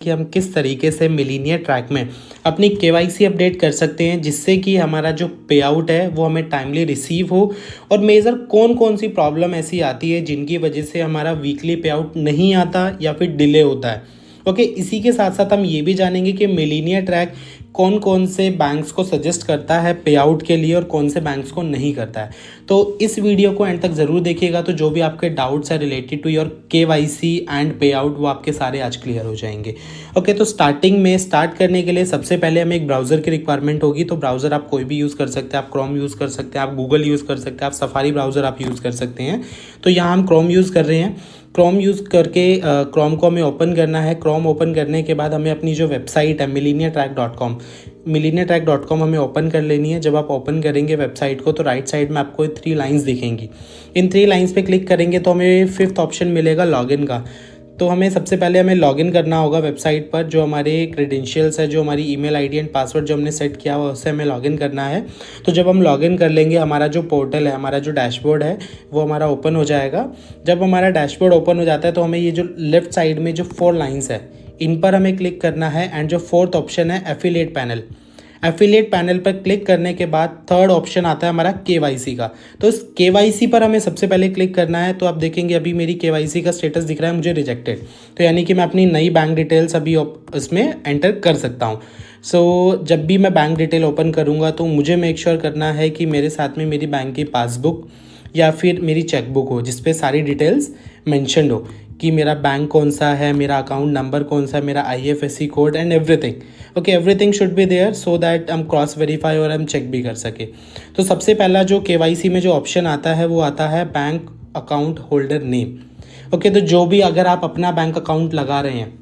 कि हम किस तरीके से मिलीनियर ट्रैक में अपनी केवाईसी अपडेट कर सकते हैं जिससे कि हमारा जो पे आउट है वो हमें टाइमली रिसीव हो। और मेजर कौन कौन सी प्रॉब्लम ऐसी आती है जिनकी वजह से हमारा वीकली पे आउट नहीं आता या फिर डिले होता है। ओके, इसी के साथ साथ हम ये भी जानेंगे कि मिलीनियर ट्रैक कौन कौन से बैंक्स को सजेस्ट करता है पे आउट के लिए और कौन से बैंक्स को नहीं करता है। तो इस वीडियो को एंड तक ज़रूर देखिएगा, तो जो भी आपके डाउट्स है related to your KYC and pay out वो आपके सारे आज क्लियर हो जाएंगे। ओके, तो स्टार्ट करने के लिए सबसे पहले हमें एक ब्राउज़र की रिक्वायरमेंट होगी। तो ब्राउज़र आप कोई भी यूज़ कर सकते हैं, आप क्रोम यूज़ कर सकते हैं, आप गूगल यूज़ कर सकते हैं, आप सफारी ब्राउज़र आप यूज़ कर सकते हैं। तो यहाँ हम क्रोम यूज़ कर रहे हैं। क्रोम यूज़ करके क्रोम को हमें ओपन करना है। क्रोम ओपन करने के बाद हमें अपनी जो वेबसाइट है millenniatrack.com हमें ओपन कर लेनी है। जब आप ओपन करेंगे वेबसाइट को तो राइट साइड में आपको 3 लाइंस दिखेंगी। इन 3 लाइंस पे क्लिक करेंगे तो हमें 5th ऑप्शन मिलेगा लॉगिन का। तो हमें सबसे पहले हमें लॉगिन करना होगा वेबसाइट पर। जो हमारे क्रेडेंशियल्स है, जो हमारी ईमेल आईडी एंड पासवर्ड जो हमने सेट किया हुआ उससे हमें लॉगिन करना है। तो जब हम लॉगिन कर लेंगे हमारा जो पोर्टल है, हमारा जो डैशबोर्ड है वो हमारा ओपन हो जाएगा। जब हमारा डैशबोर्ड ओपन हो जाता है तो हमें ये जो लेफ्ट साइड में जो 4 लाइन्स है इन पर हमें क्लिक करना है। एंड जो 4th ऑप्शन है एफिलिएट पैनल पर क्लिक करने के बाद 3rd ऑप्शन आता है हमारा केवाईसी का। तो इस केवाईसी पर हमें सबसे पहले क्लिक करना है। तो आप देखेंगे अभी मेरी केवाईसी का स्टेटस दिख रहा है मुझे रिजेक्टेड, तो यानी कि मैं अपनी नई बैंक डिटेल्स अभी इसमें एंटर कर सकता हूँ। जब भी मैं बैंक डिटेल ओपन करूँगा तो मुझे मेक श्योर करना है कि मेरे साथ में मेरी बैंक की पासबुक या फिर मेरी चेकबुक हो जिस पे सारी डिटेल्स मेंशन्ड हो कि मेरा बैंक कौन सा है, मेरा अकाउंट नंबर कौन सा है, मेरा IFSC code and everything. Okay, everything should be there so that हम क्रॉस वेरीफाई और हम चेक भी कर सके। तो सबसे पहला जो केवाईसी में जो ऑप्शन आता है वो आता है bank account holder name. Okay, तो जो भी अगर आप अपना बैंक अकाउंट लगा रहे हैं,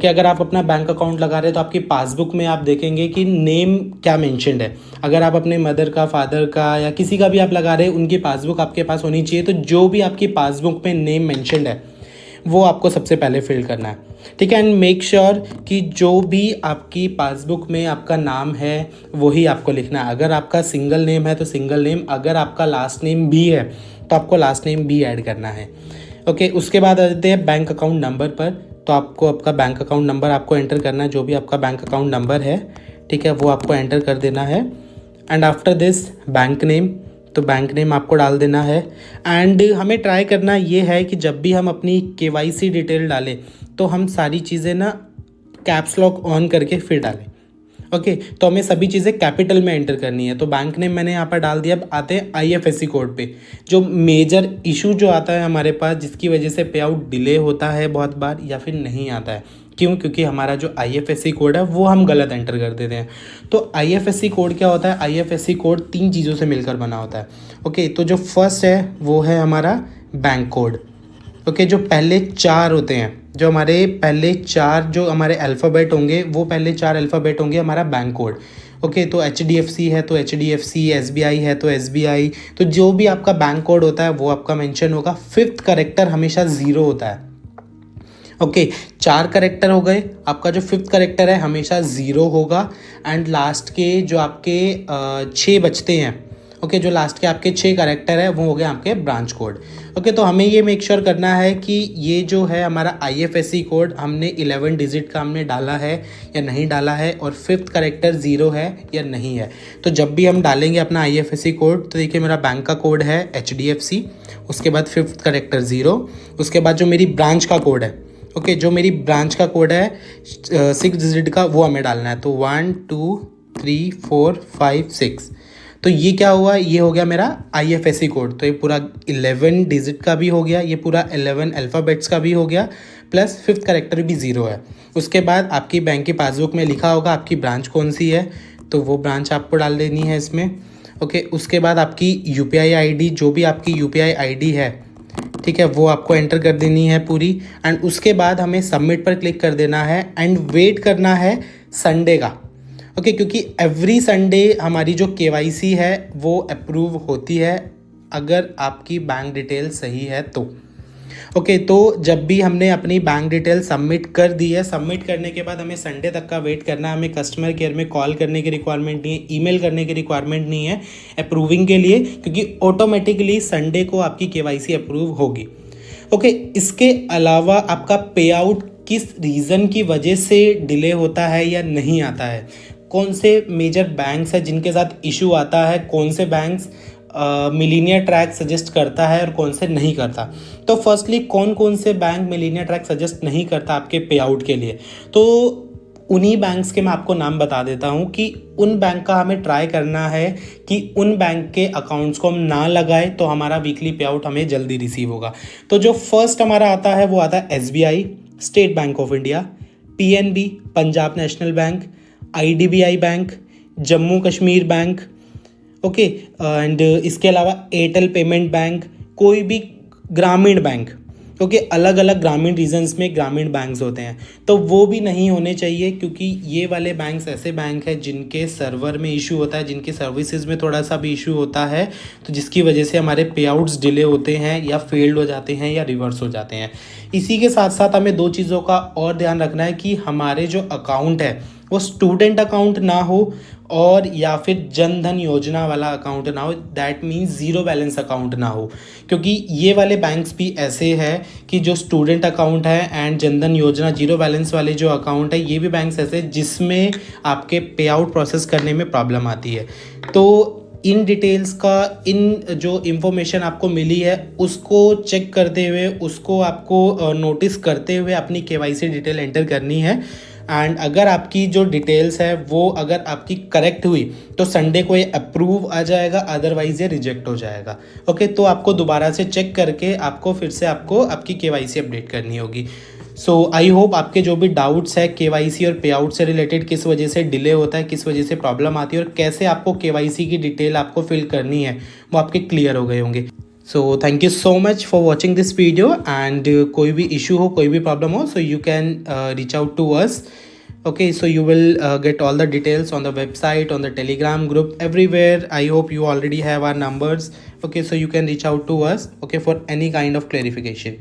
अगर आप अपना बैंक अकाउंट लगा रहे हैं तो आपकी पासबुक में आप देखेंगे कि नेम क्या मेंशन्ड है। अगर आप अपने मदर का, फादर का या किसी का भी आप लगा रहे हैं उनकी पासबुक आपके पास होनी चाहिए। तो जो भी आपकी पासबुक में नेम मेंशन्ड है वो आपको सबसे पहले फिल करना है, ठीक है। एंड मेक श्योर कि जो भी आपकी पासबुक में आपका नाम है वही आपको लिखना है। अगर आपका सिंगल नेम है तो सिंगल नेम, अगर आपका लास्ट नेम भी है तो आपको लास्ट नेम भी ऐड करना है। ओके, उसके बाद आ जाते हैं बैंक अकाउंट नंबर पर। तो आपको आपका बैंक अकाउंट नंबर आपको एंटर करना है, जो भी आपका बैंक अकाउंट नंबर है, ठीक है, वो आपको एंटर कर देना है। And after this bank name, तो बैंक नेम आपको डाल देना है। एंड हमें ट्राई करना ये है कि जब भी हम अपनी केवाईसी डिटेल डालें तो हम सारी चीज़ें ना कैप्स लॉक ऑन करके फिर डालें। ओके, तो हमें सभी चीज़ें कैपिटल में एंटर करनी है। तो बैंक नेम मैंने यहाँ पर डाल दिया। अब आते हैं IFSC कोड पे। जो मेजर इशू जो आता है हमारे पास जिसकी वजह से पे आउट डिले होता है बहुत बार या फिर नहीं आता है, क्यों? क्योंकि हमारा जो IFSC कोड है वो हम गलत एंटर कर देते हैं। तो IFSC कोड क्या होता है? IFSC कोड 3 चीज़ों से मिलकर बना होता है। ओके, तो जो फर्स्ट है वो है हमारा बैंक कोड। ओके, जो पहले 4 होते हैं, जो हमारे पहले 4 जो हमारे अल्फ़ाबेट होंगे वो पहले 4 अल्फ़ाबेट होंगे हमारा बैंक कोड। ओके, तो HDFC है तो HDFC, SBI है तो SBI। तो जो भी आपका बैंक कोड होता है वो आपका मेंशन होगा। 5th कैरेक्टर हमेशा 0 होता है। ओके, 4 कैरेक्टर हो गए, आपका जो 5th कैरेक्टर है हमेशा 0 होगा। एंड लास्ट के जो आपके 6 बचते हैं, ओके, जो लास्ट के आपके 6 कैरेक्टर है वो हो गए आपके ब्रांच कोड। ओके, तो हमें ये मेक श्योर करना है कि ये जो है हमारा IFSC कोड हमने 11 डिजिट का हमने डाला है या नहीं डाला है, और 5th कैरेक्टर 0 है या नहीं है। तो जब भी हम डालेंगे अपना IFSC कोड तो देखिए मेरा बैंक का कोड है HDFC, उसके बाद 5th कैरेक्टर 0, उसके बाद जो मेरी ब्रांच का कोड है, ओके, जो मेरी ब्रांच का कोड है 6 डिजिट का वो हमें डालना है। तो 1 2 3 4 5 6। तो ये क्या हुआ? ये हो गया मेरा IFSC कोड। तो ये पूरा 11 डिजिट का भी हो गया, ये पूरा 11 अल्फ़ाबेट्स का भी हो गया, प्लस 5th कैरेक्टर भी 0 है। उसके बाद आपकी बैंक की पासबुक में लिखा होगा आपकी ब्रांच कौन सी है, तो वो ब्रांच आपको डाल देनी है इसमें। ओके, उसके बाद आपकी UPI ID, जो भी आपकी UPI ID है, ठीक है, वो आपको एंटर कर देनी है पूरी। एंड उसके बाद हमें सबमिट पर क्लिक कर देना है एंड वेट करना है संडे का। ओके, क्योंकि एवरी संडे हमारी जो केवाईसी है वो अप्रूव होती है अगर आपकी बैंक डिटेल सही है तो। ओके, तो जब भी हमने अपनी बैंक डिटेल सबमिट कर दी है, सबमिट करने के बाद हमें संडे तक का वेट करना है। हमें कस्टमर केयर में कॉल करने की रिक्वायरमेंट नहीं है, ईमेल करने की रिक्वायरमेंट नहीं है अप्रूविंग के लिए, क्योंकि ऑटोमेटिकली संडे को आपकी केवाईसी अप्रूव होगी। ओके, इसके अलावा आपका पे आउट किस रीज़न की वजह से डिले होता है या नहीं आता है, कौन से मेजर बैंक्स हैं जिनके साथ इशू आता है, कौन से बैंक्स मिलीनियर ट्रैक सजेस्ट करता है और कौन से नहीं करता। तो फर्स्टली कौन कौन से बैंक मिलीनियर ट्रैक सजेस्ट नहीं करता आपके पे आउट के लिए, तो उन्हीं बैंक्स के मैं आपको नाम बता देता हूँ कि उन बैंक का हमें ट्राई करना है कि उन बैंक के अकाउंट्स को हम ना लगाए तो हमारा वीकली पे आउट हमें जल्दी रिसीव होगा। तो जो फर्स्ट हमारा आता है वो आता है SBI, state bank of India, PNB, Punjab national bank, IDBI bank, Jammu Kashmir bank, okay, and इसके अलावा एयरटेल पेमेंट बैंक, कोई भी ग्रामीण बैंक, क्योंकि अलग अलग ग्रामीण रीजन्स में ग्रामीण बैंक्स होते हैं, तो वो भी नहीं होने चाहिए, क्योंकि ये वाले बैंक्स ऐसे बैंक हैं जिनके सर्वर में इशू होता है, जिनकी सर्विसेज में थोड़ा सा भी इशू होता है, तो जिसकी वजह से हमारे पे आउट्स डिले होते हैं या फेल्ड हो जाते हैं या रिवर्स हो जाते हैं। इसी के साथ साथ हमें दो चीज़ों का और ध्यान रखना है कि हमारे जो अकाउंट है वो स्टूडेंट अकाउंट ना हो और या फिर जन धन योजना वाला अकाउंट ना हो, that means zero balance account ना हो, क्योंकि ये वाले बैंक्स भी ऐसे हैं कि जो स्टूडेंट अकाउंट है एंड जन धन योजना जीरो बैलेंस वाले जो अकाउंट है, ये भी बैंक्स ऐसे जिसमें आपके पे आउट प्रोसेस करने में प्रॉब्लम आती है। तो इन डिटेल्स का, इन जो इन्फॉर्मेशन आपको मिली है उसको चेक करते हुए, उसको आपको नोटिस करते हुए अपनी KYC डिटेल एंटर करनी है। एंड अगर आपकी जो डिटेल्स है वो अगर आपकी करेक्ट हुई तो संडे को ये अप्रूव आ जाएगा, अदरवाइज ये रिजेक्ट हो जाएगा। ओके, तो आपको दोबारा से चेक करके आपको फिर से आपको आपकी KYC अपडेट करनी होगी। सो आई होप आपके जो भी डाउट्स है KYC और पे आउट से रिलेटेड, किस वजह से डिले होता है, किस वजह से प्रॉब्लम आती है और कैसे आपको KYC की डिटेल आपको फिल करनी है, वो आपके क्लियर हो गए होंगे। So thank you so much for watching this video and कोई भी इशू हो, कोई भी प्रॉब्लम हो, so you can reach out to us. Okay, so you will get all the details on the website, on the Telegram group, everywhere. I hope you already have our numbers. Okay, so you can reach out to us, okay, for any kind of clarification.